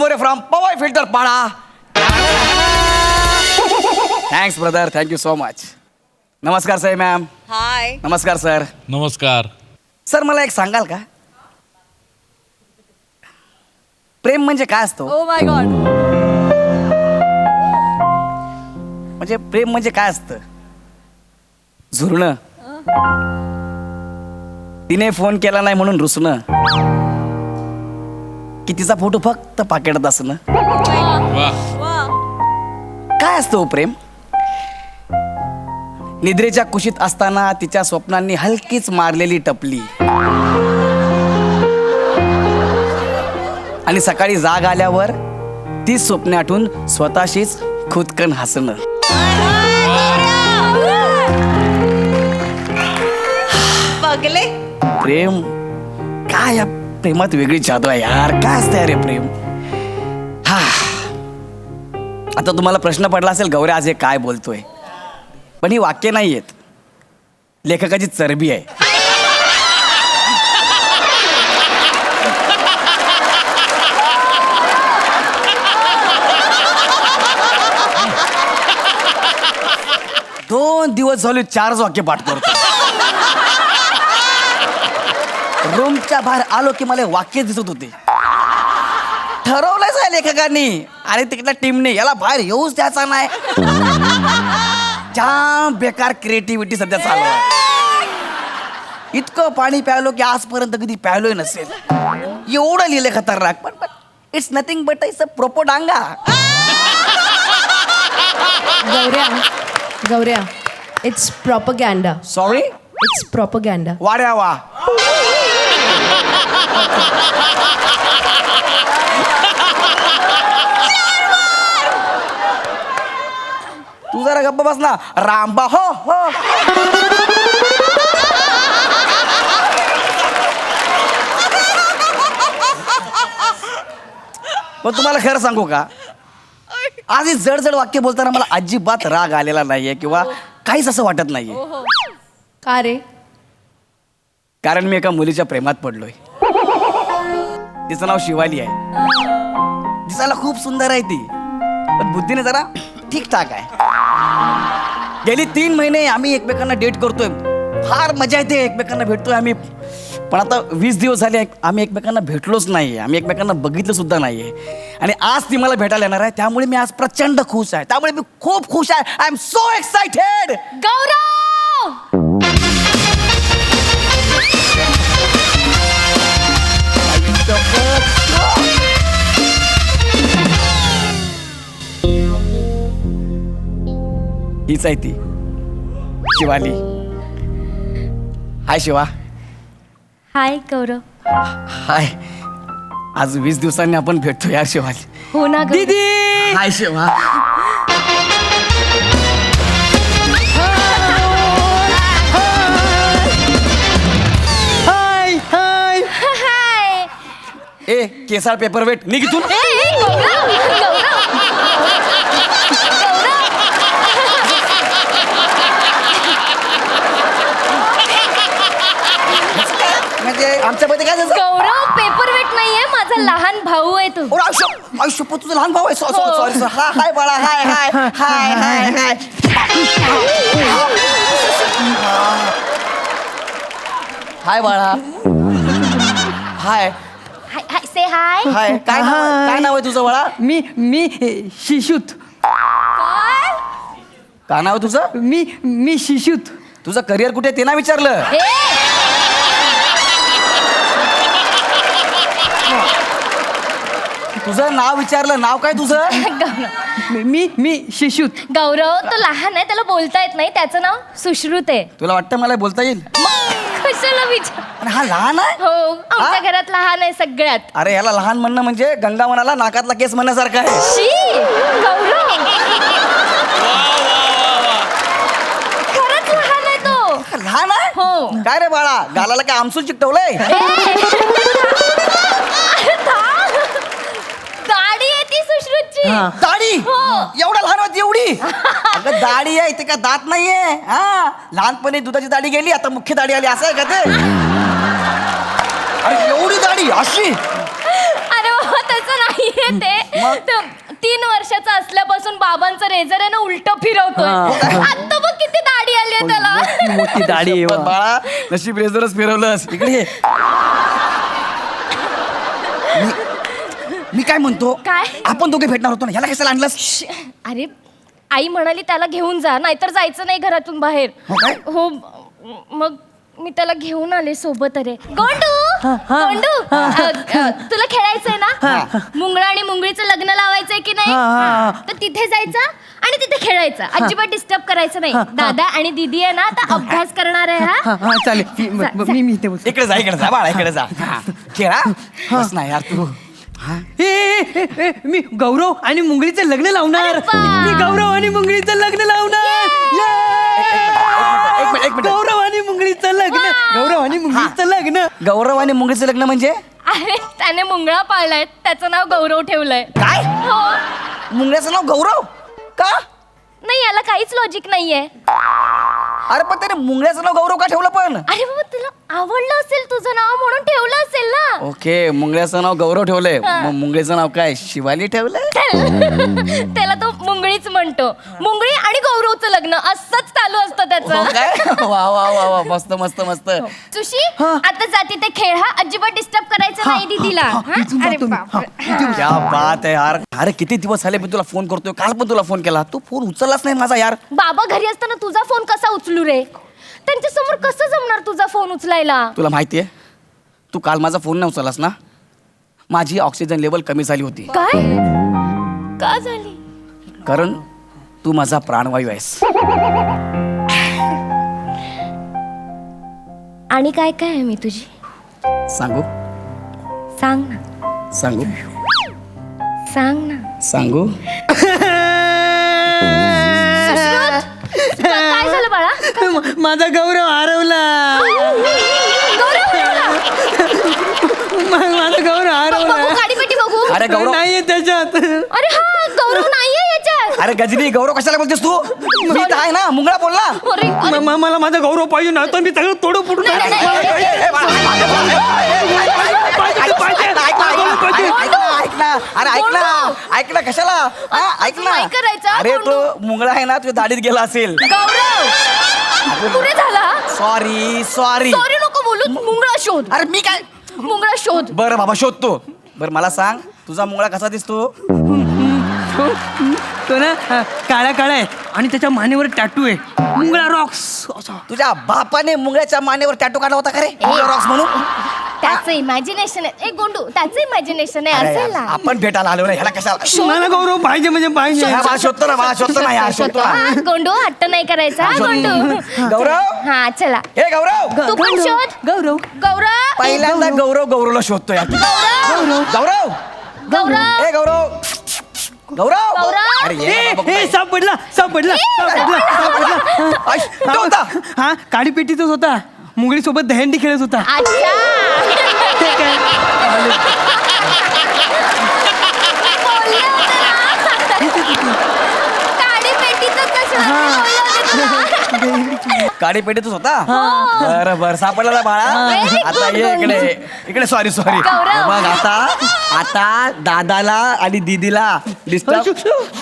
Gore from Powai filter पाडा. Thanks brother, thank you so much. नमस्कार Sai ma'am. हाय. नमस्कार सर. नमस्कार. सर मला एक सांगाल का, प्रेम म्हणजे काय असतो? Oh my God. म्हणजे प्रेम म्हणजे काय असतं? झुरणं, तिने फोन केला नाही म्हणून रुसणं, की तिचा फोटो फक्त पाकिटात असणं. वा. काय असतो प्रेम? निद्रेच्या कुशीत असताना तिच्या स्वप्नांनी हलकीच मारलेली टपली, आणि सकाळी जाग आल्यावर ती स्वप्ने आठवून स्वतःशीच खुदकन हसणं. बघले. प्रेम काय, या प्रेमात वेगळी जादू आहे यार. काय असतं अरे प्रेम? हा, आता तुम्हाला प्रश्न पडला असेल, गौऱ्या आज हे काय बोलतोय? पण ही वाक्य नाही आहेत, लेखकाची चरबी आहे. दोन दिवस झाले 4 वाक्य पाठ करतो. रूमच्या बाहेर आलो की मला वाक्य दिसत होते. ठरवलंच आहे लेखकांनी आणि तिकडल्या टीमने, याला बाहेर येऊच द्यायचा नाही. जाम बेकार क्रिएटिव्हिटी सध्या चालू आहे. इतकं पाणी प्यायलो की आजपर्यंत कधी प्यायलोय नसेल, एवढं लिहिले खतरनाक. पण it's nothing but it's a propaganda. गौऱ्या, it's propaganda. Sorry, It's propaganda. वाड्या वा. तू जरा गप्प बस ना. रामबा हो हो. पण तुम्हाला खरं सांगू का, आज ही जड वाक्य बोलताना मला अजिबात राग आलेला नाहीये किंवा काहीच असं वाटत नाहीये. का रे? कारण मी एका मुलीच्या प्रेमात पडलोय. तिचं नाव शिवाली आहे. दिसायला खूप सुंदर आहे ती, पण बुद्धीने जरा ठीकठाक आहे. गेली 3 महिने आम्ही एकमेकांना डेट करतोय. फार मजा येते, एकमेकांना भेटतोय आम्ही. पण आता 20 दिवस झाले आम्ही एकमेकांना भेटलोच नाहीये, आम्ही एकमेकांना बघितलं सुद्धा नाहीये. आणि आज ती मला भेटायला येणार आहे, त्यामुळे मी आज प्रचंड खुश आहे. त्यामुळे मी खूप खुश आहे. I am so excited. Gaurav. हीच आहे ती शिवाली. हाय शिवा. हाय गौरव. हाय. आज 20 दिवसांनी आपण भेटतो यार शिवाली. हो ना गौरव. दीदी. हाय शिवा. हाय हाय. हाय. ए केसाळ पेपर वेट निघ इथून. म्हणजे आमच्यामध्ये काय झालं? गौरव पेपर वेट नाहीये, माझा लहान भाऊ आहे तू. आयुष्य तुझं लहान भाऊ आहे. सॉरी. हाय बाळा. हाय हाय हाय हाय हाय. हाय बाळा. हाय हाय हाय से हाय. हाय. काय नाव आहे तुझं बाळा? मी शिशूत. काय नाव आहे तुझं? मी शिशूत. तुझं करिअर कुठे ते ना विचारलं. तुझं नाव विचारलं. नाव काय तुझं? मी शिशूत. गौरव तो लहान आहे, त्याला बोलता येत नाही. त्याचं नाव सुश्रुत आहे. तुला वाटतं मला बोलता येईल? कशाला विचार? आणि हा लहान आहे. हो, आमच्या घरात लहान आहे सगळ्यात. अरे ह्याला लहान म्हणणं म्हणजे गंगा म्हणाला नाकातला केस म्हणण्यासारखं आहे. शी गौरव खरंच लहान आहे तो. लहान आहे. हो. काय रे बाळा, गालाला काय आमसूल चिकटवलंय? दाढी आहे ती सुश्रुतची. दाढी? हो. एवढा लहान होती एवढी? अगं दाढी आहे, ते का दात नाहीये. हा, लहानपणी दुधाची दाढी गेली, आता मुख्य दाढी आली, असं आहे का ते? अरे एवढी दाढी अशी? अरे बाबा त्याचं नाहीये ते 3 वर्षाचा असल्यापासून बाबांचं रेझर आहे ना उलट फिरवतोय. आता बघ किती दाढी आली आहे त्याला. मोठी दाढी आहे पण वा. बाळा नशीब रेझरच फिरवलंस इकडे ये. मी काय म्हणतो काय? आपण दोघे भेटणार होतो ना ह्याला कशाला आणलंस? अरे आई म्हणाली त्याला घेऊन जा नाहीतर जायचं नाही घरातून बाहेर. हो काय? हो मग मी त्याला घेऊन आले सोबत. अरे गोंडू गोंडू तुला खेळायचंय ना? मुंगळा आणि मुंगळीचं लग्न लावायचंय की नाही? तर तिथे जायचं आणि तिथे खेळायचं. अजिबात डिस्टर्ब करायचं नाही. दादा आणि दीदी आहे ना आता अभ्यास करणार आहे. हा हा चालेल मी इथे बस. इकडे जा बाळा इकडे जा. खेळा बस ना यार तू. मी गौरव आणि मुंगळीचं लग्न लावणार. अरे वा. मी गौरव आणि मुंगळीचं लग्न लावणार. एक मिनिट. गौरव आणि मुंगळीचं लग्न. गौरव आणि मुंगळीचं लग्न. गौरव आणि मुंगळीचं लग्न म्हणजे अरे त्याने मुंगळा पाळलाय त्याचं नाव गौरव ठेवलंय. काय? हो मुंगळ्याचं नाव गौरव का? नाही याला काहीच लॉजिक नाहीये. अरे पण त्याने मुंगळ्याचं नाव गौरव का ठेवलं पण? अरे बाबा तुला आवडलं असेल तुझं नाव म्हणून ठेवलं असेल ना. ओके मुंगळ्याचं नाव गौरव ठेवलंय. मग मुंगळीचं नाव काय शिवाली ठेवलंय? त्याला तो मुंगळीच म्हणतो. मुंगळी आणि गौरवचं लग्न असंच चालू असतं हो त्याचं. काय? वा वा वा वा मस्त मस्त मस्त. सुशी आता जाती ते खेळ. हा अजिबात डिस्टर्ब करायचं नाही दीदीला. हा? अरे बापरे. क्या बात आहे यार. अरे किती दिवस झाले मी तुला फोन करतोय. काल पण तुला फोन केला तू फोन उचललाच नाही माझा यार. बाबा घरी असताना तुझा फोन कसा उचलू रे? त्यांच्या समोर कसं जमणार तुझा फोन उचलायला? तुला माहितीये तू काल माझा फोन नाही उचललास ना. माझी ऑक्सिजन लेवल कमी झाली होती. काय का झाली? कारण तू माझा प्राणवायू आहेस. आणि काय काय आहे मी तुझी? सांगू सांग ना सांगू सांग ना. सांगू काय झालं बाळा? माझा गौरव हरवला. माझा गौरव हरवला. बघू गाडीपेटी बघू. अरे गौरव नाहीये त्याच्यात. अरे हा गौरव नाहीये याच्यात. अरे गजनी गौरव कशाला बोलतेस तू? मी तर आहे ना मुंगळा बोल ना. अरे अरे, मला माझा गौरव पाहिजे ना तर मी सगळं तोडू फुटून नाही, नाही, नाही. ऐक ना कशाला ऐक ना. नाही करायचं, अरे कोंडू. तो मुंगळा आहे ना तुझ्या दाढीत गेला असेल. गौरव पुढे झाला. Sorry sorry. सॉरी नको बोलू. मुंगळा शोध. अरे मी काय. मुंगळा शोध. बरं बाबा शोधतो. बरं मला सांग तुझा मुंगळा कसा दिसतो? तो ना काळा काळा आहे आणि त्याच्या मानेवर टॅटू आहे मुंगळा रॉक्स असा. तुझ्या बापाने मुंगळ्याच्या मानेवर टॅटू काढला होता का रे? मुंगळा रॉक्स म्हणून. त्याचं इमॅजिनेशन आहे. ए गोंडू त्याचं इमॅजिनेशन आहे अरे असेल यार, ना. आपण भेटायला आलो ना ह्याला कशाला? मला गौरव पाहिजे म्हणजे पाहिजे. हा, मला शोधतो ना मला शोधतो ना यार शोधतो ना. हा, गोंडू हट्ट नाही करायचा हा, गोंडू. गौरव हा चला हे गौरव तू पण शोध. गौरव गौरव पहिल्यांदा गौरव गौरवला शोधतो यार. गौरव गौरव ए गौरव गौरव गौरव. अरे ये बाबा, ए सापडला सापडला सापडला सापडला. आय, तो होता. हा काडी पेटीतच होता. मुंगळी सोबत दहंडी खेळत होता. अच्छा बोलले होते ना. काडी पेटीतच कशाला बोलले होते तुला? काडी पेटीतच होता. बरं बरं सापडला ना बाळा. Very आता good, ये इकडे इकडे सॉरी सॉरी. गौरव. बघ आता दादाला आणि दीदीला डिस्टर्ब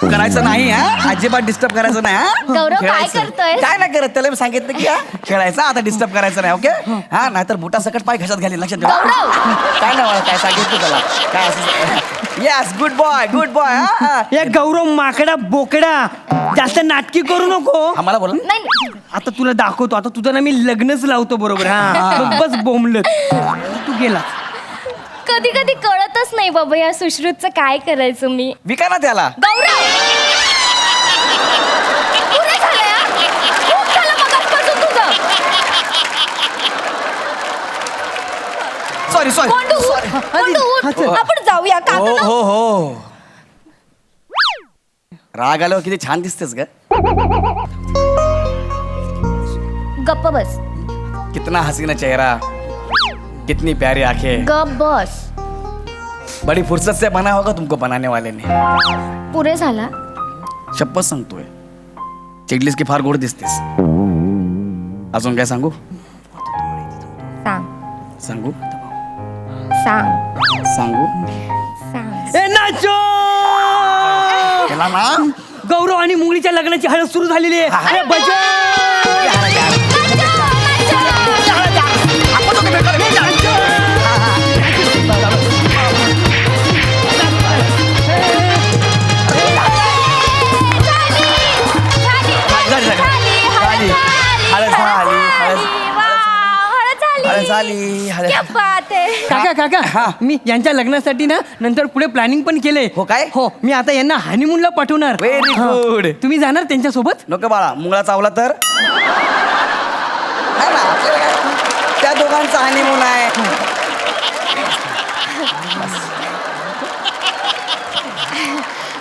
करायचं नाही हा. अजिबात डिस्टर्ब करायचं नाही हा. गौरव, काय खेळायचं. करतोय? काय नाही करत त्याला मी सांगितलं की हा, खेळायचं आता डिस्टर्ब करायचं नाही ओके. हा नाहीतर बुटा सकट पाय घशात घालील लक्षात ठेवा. गौरव. काय नाही बाळा, काय सांगितलं त्याला काय असं. येस गुड बॉय हा. या गौरव माकडा बोकडा जास्त नाटकी करू नको. आम्हाला बोला नाही नाही. आता तुला दाखवतो. आता तुझं ना मी लग्नच लावतो बरोबर. हा मग बस बोंबलत तू गेला. कधी कधी कळतच नाही बाबा या सुश्रुतचं काय करायचं मी. विका ना त्याला. गौरव पुरे झालं या. खूप झालं मगाचपासून तुझं. सॉरी सॉरी गोंडू गोंडू, उठ. आपण जाऊया का हो आता? हो हो. राग आल्यावर किती छान दिसतेस ग. गप्प बस. कितना हसीना चेहरा कितनी प्यारी आंखें. गप्प बस. बड़ी फुर्सत से बना होगा तुमको बनाने वाले ने. पुरे झाला. शपथ सांगतोय चिडलीस की फार गोड दिसतेस. अजून काय सांगू? सांग सांगू सांग सांगू सांग. ए नाचो त्याला ना गौरव आणि मुंगळीच्या लग्नाची हळद सुरू झालेली आहे अरे बजा झाली क्या बात आहे. काका काका मी यांच्या लग्नासाठी ना नंतर पुढे प्लॅनिंग पण केलंय हो काय? हो मी आता यांना हनीमूनला पाठवणार Very हा. good. तुम्ही जाणार त्यांच्यासोबत नको बाळा मुंगळा चावला तर है ना आपल्याला काय? त्या दोघांचा हनीमून आहे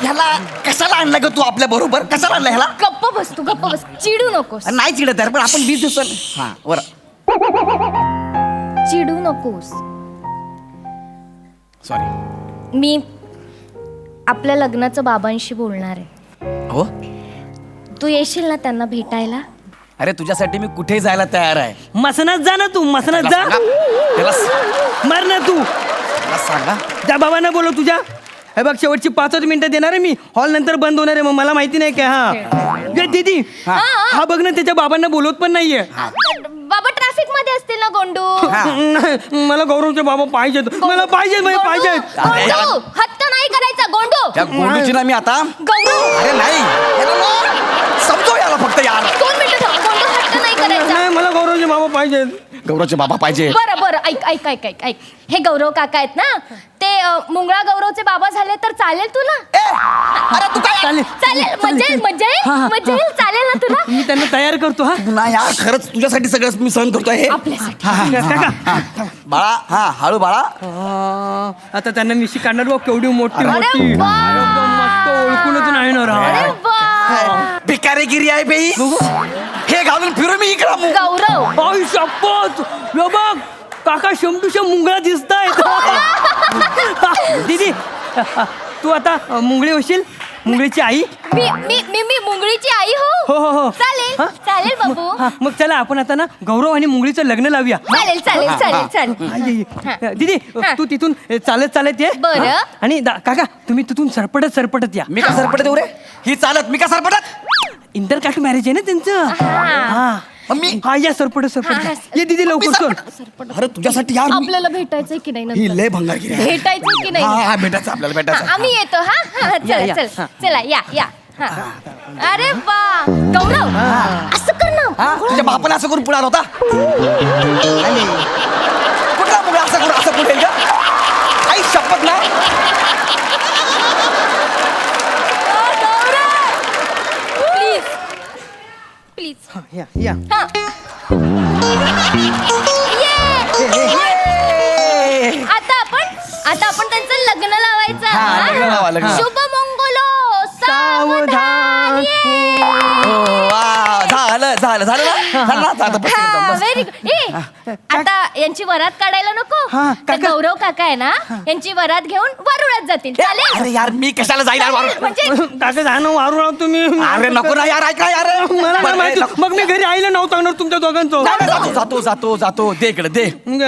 ह्याला कशाला आणलं ग तू आपल्या बरोबर कशाला आणलं ह्याला गप्प बस तू गप्प बस चिडू नकोस नाही चिडत आहे पण आपण 20 दिवसांनी हा वर चिडू नकोस. सॉरी मी आपल्या लग्नाचं बाबांशी बोलणार आहे. हो तू येशील ना त्यांना भेटायला. अरे तुझ्यासाठी मी कुठे जायला तयार आहे मसनात जा ना तू मसनात जा मार ना तू त्याला सांगा त्या बाबांना बोलव तुझ्या हे बघ शेवटची 5 मिनिटं देणार आहे मी हॉल नंतर बंद होणार आहे मग मला माहिती नाही काय हा ये दीदी हा बघ ना त्याच्या बाबांना बोलवत पण नाहीये बाबा ट्रॅफिक मध्ये असतील ना गोंडू. हा. मला गौरवचे बाबा पाहिजेत मला पाहिजेत म्हणजे पाहिजेत गोंडू हट्ट नाही करायचा गोंडू. त्या गोंडूची ना मी आता गौरव अरे नाही याला ना समजव याला फक्त यार 2 मिनिटं थांब. गोंडू हट्ट नाही करायचा. नाही मला गौरवचे बाबा पाहिजेत गौरवचे बाबा पाहिजे बरं बरं ऐक ऐक ऐक ऐक ऐक हे गौरव काका आहेत ना ते मुंगळा गौरवचे बाबा झाले तर चालेल तुला. अरे तू काय चालेल चालेल मजा येईल मजा हा, हा, येईल मजा येईल चालेल ना तुला. मी त्यांना तयार करतो हा ना यार खरंच तुझ्यासाठी सगळं मी सहन करतोय हे आपल्यासाठी. काका बाळा हा हळू बाळा आता त्यांना मिशी काढणार बघ केवढी मोठी अरे मोठी वा. एकदम मस्त ओळखूनच नाही ना अरे राव. वा भिकारीगिरी आहे बाई हे घालून फिरू मी इकडं गौरव आई शपथ यो बघ काका शंभूशा मुंगळा दिसतायत दीदी तू आता मुंगळी होशील मुंगळीची आई मी मी मी मी मुंगळीची आई हो, हो, हो. हो चालेल हा? चालेल बाबू हा, मग चला आपण आता ना गौरव आणि मुंगळीचं लग्न लावूया चालेल चालेल चालेल चालेल. आई, हा. दीदी हा. तू तिथून चालत चालत ये बरं. हा? आणि काका तुम्ही तिथून सरपटत सरपटत या मी का सरपटत येऊ रे ही चालत मी का सरपटत इंटरकास्ट मॅरेज आहे ना त्यांचं हा. मग मी हा या सरपटत हा, सरपट ये दीदी लवकर चल सरपट. अरे तुझ्यासाठी यार मी- आपल्याला भेटायचं की नाही ही नंतर? लय भंगारगिरी आहे. भेटायचं की नाही हा हा भेटायचं आपल्याला भेटायचं आम्ही येतो हा हा या, चला या. चल हा. चला या या हा. अरे वा गौरव असं कर ना. हा तुझ्या बापाने असं करून पुढे आला होता कुठला मुलं असं करून येईल का आई शपथ ना प्लीज प्लीज या या हा ये. आता आपण त्यांचं लग्न लावायचं हा, हा? लग्न लावा, लग्न लावा. शुभ मंगलो सावधान ये. हो वा झालं झालं झालं ना झालं ना आता बस इथं, हा बस. व्हेरी गुड ए आता यांची वरात काढायला नको हा, तर काका. गौरव काका आहे ना यांची वरात घेऊन वारुळात जातील चालेल अरे यार मी कशाला जाईल यार वारू? म्हणजे काका जाणं वारू राव तुम्ही अरे नको ना यार ऐका यार मला नाही बरं, माहिती. नको. मग मी घरी आईला नव्हतं सांगणार तुमच्या दोघांचं नाही, नाही, जातो जातो जातो दे इकडे दे मग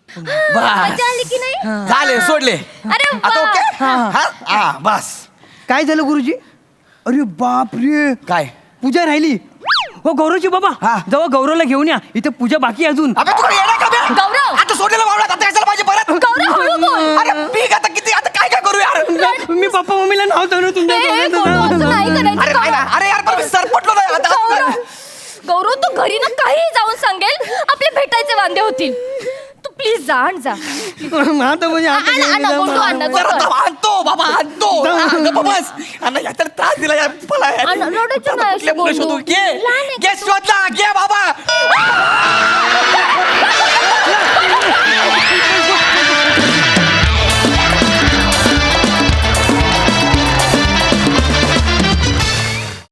बस मजा आली की नाही झाले सोडले अरे आता वा. ओके हा हा बस काय झालं गुरुजी अरे बाप रे काय पूजा राहिली हो गौरवची बाबा हा. जेव्हा गौरवला घेऊन या इथे पूजा बाकी आहे अजून अबे तू येणार का बे? गौरव. आता सोडलेलं वावरात आता कशाला पाहिजे परत गौरव हळू बोल. अरे मी आता किती आता काय काय करू यार मी पप्पा मम्मीला नाव सांगणार तुमच्या ए, दोघांचं गौरव, नाव. असं नाही करायचं. अरे नाही ना अरे यार पण मी सरपटलो नाही आता गौरव गौरव तू घरी ना काही जाऊन सांगेल आपले भेटायचे वांदे होतील तू प्लीज जा आण जा आता म्हणजे आता आण, आण, गेली गोंडू, जाऊ. आण. जरा थांब, आणतो बाबा आणतो हा, गप्प बस आणि याच्यात त्रास दिला यार मला यार. आणि रडायचं आता नाही कुठल्या अशी मुलं गोंडू. शोधू? घे लहान आहे घे का तू? शोधला घे बाबा